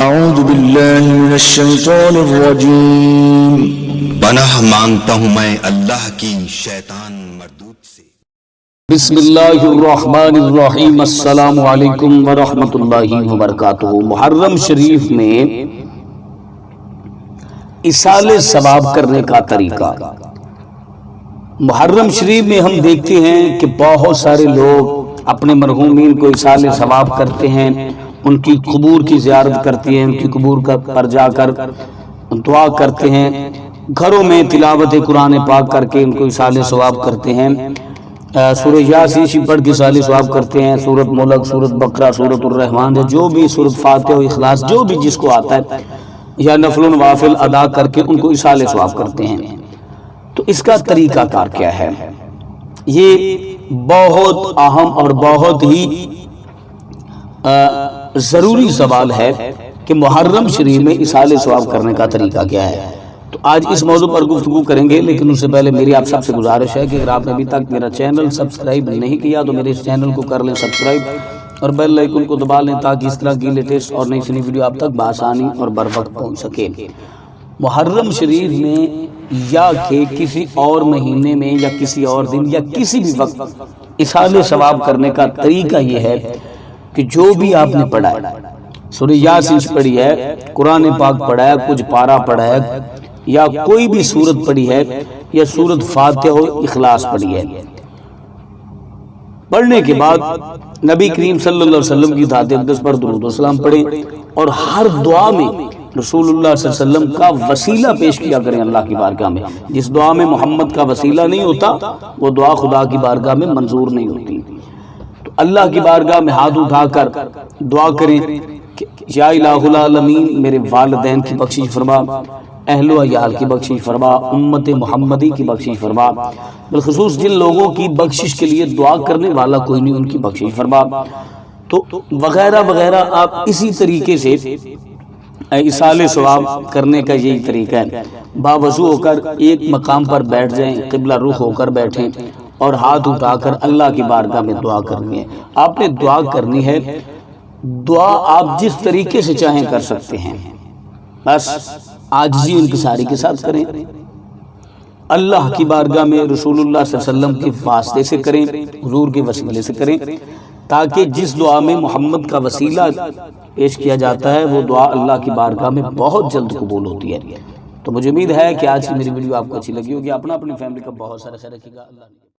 اعوذ باللہ من الشیطان الرجیم۔ پناہ مانگتا ہوں میں اللہ کی شیطان مردود سے۔ بسم اللہ الرحمن الرحیم۔ السلام علیکم ورحمۃ اللہ وبرکاتہ۔ محرم شریف میں ایصال ثواب کرنے کا طریقہ۔ محرم شریف میں ہم دیکھتے ہیں کہ بہت سارے لوگ اپنے مرحومین کو ایصال ثواب کرتے ہیں، ان کی قبور کی زیارت کرتے ہیں، ان کی قبور پر جا کر دعا کرتے ہیں، گھروں میں تلاوت قرآن پاک کر کے ان کو ایصال ثواب کرتے ہیں، سورہ یاسین پڑھ کے ایصال ثواب کرتے ہیں، سورۃ ملک، سورۃ بقرہ، سورۃ الرحمن، جو بھی سورۃ فاتحہ و اخلاص جو بھی جس کو آتا ہے، یا نفل و نوافل ادا کر کے ان کو ایصال ثواب کرتے ہیں۔ تو اس کا طریقہ کار کیا ہے؟ یہ بہت اہم اور بہت ہی ضروری سوال ہے کہ محرم شریف میں ایصال ثواب کرنے کا طریقہ کیا ہے۔ تو آج اس موضوع پر گفتگو کریں گے، لیکن اس سے پہلے میری آپ سب سے گزارش ہے کہ اگر آپ نے ابھی تک میرا چینل سبسکرائب نہیں کیا تو میرے اس چینل کو کر لیں سبسکرائب اور بیل آئیکن کو دبا لیں تاکہ اس طرح کی لیٹسٹ اور نئی سنی ویڈیو آپ تک بآسانی اور بروقت پہنچ سکے۔ محرم شریف میں یا کہ کسی اور مہینے میں یا کسی اور دن یا کسی بھی وقت ایصال ثواب کرنے کا طریقہ یہ ہے کہ جو بھی آپ نے پڑھا ہے، سورہ یاسین پڑھی ہے، قرآن پاک پڑھا ہے، کچھ پارہ پڑھا ہے، یا کوئی بھی سورت پڑھی ہے، یا سورت فاتحہ و اخلاص پڑھی ہے، پڑھنے کے بعد نبی کریم صلی اللہ علیہ وسلم کی ذات اقدس پر درود و سلام پڑھیں اور ہر دعا میں رسول اللہ صلی اللہ علیہ وسلم کا وسیلہ پیش کیا کریں اللہ کی بارگاہ میں۔ جس دعا میں محمد کا وسیلہ نہیں ہوتا وہ دعا خدا کی بارگاہ میں منظور نہیں ہوتی۔ تو اللہ کی بارگاہ میں ہاتھ اٹھا کر دعا کریں کہ یا الہ العالمین میرے والدین کی بخشش فرما، اہل و عیال کی بخشش فرما، امت محمدی کی بخشش فرما، بالخصوص جن لوگوں کی بخشش کے لیے دعا کرنے والا کوئی نہیں ان کی بخشش فرما، تو وغیرہ وغیرہ۔ آپ اسی طریقے سے ایصال ثواب کرنے کا یہی طریقہ ہے، باوضو ہو کر ایک مقام پر بیٹھ جائیں، قبلہ رخ ہو کر بیٹھیں اور ہاتھ اٹھا کر اللہ کی بارگاہ میں دعا کرنی ہے۔ آپ نے دعا کرنی ہے، دعا آپ جس طریقے سے چاہیں کر سکتے ہیں، بس عاجزی انکساری کے ساتھ کریں، اللہ کی بارگاہ میں رسول اللہ صلی اللہ علیہ وسلم کے واسطے سے کریں، حضور کے وسیلے سے کریں، تاکہ جس دعا میں محمد کا وسیلہ پیش کیا جاتا ہے وہ دعا اللہ کی بارگاہ میں بہت جلد قبول ہوتی ہے۔ تو مجھے امید ہے کہ آج کی میری ویڈیو آپ کو اچھی لگی ہوگی۔ اپنا اپنی فیملی کا بہت سارا خیال رکھیے گا۔ اللہ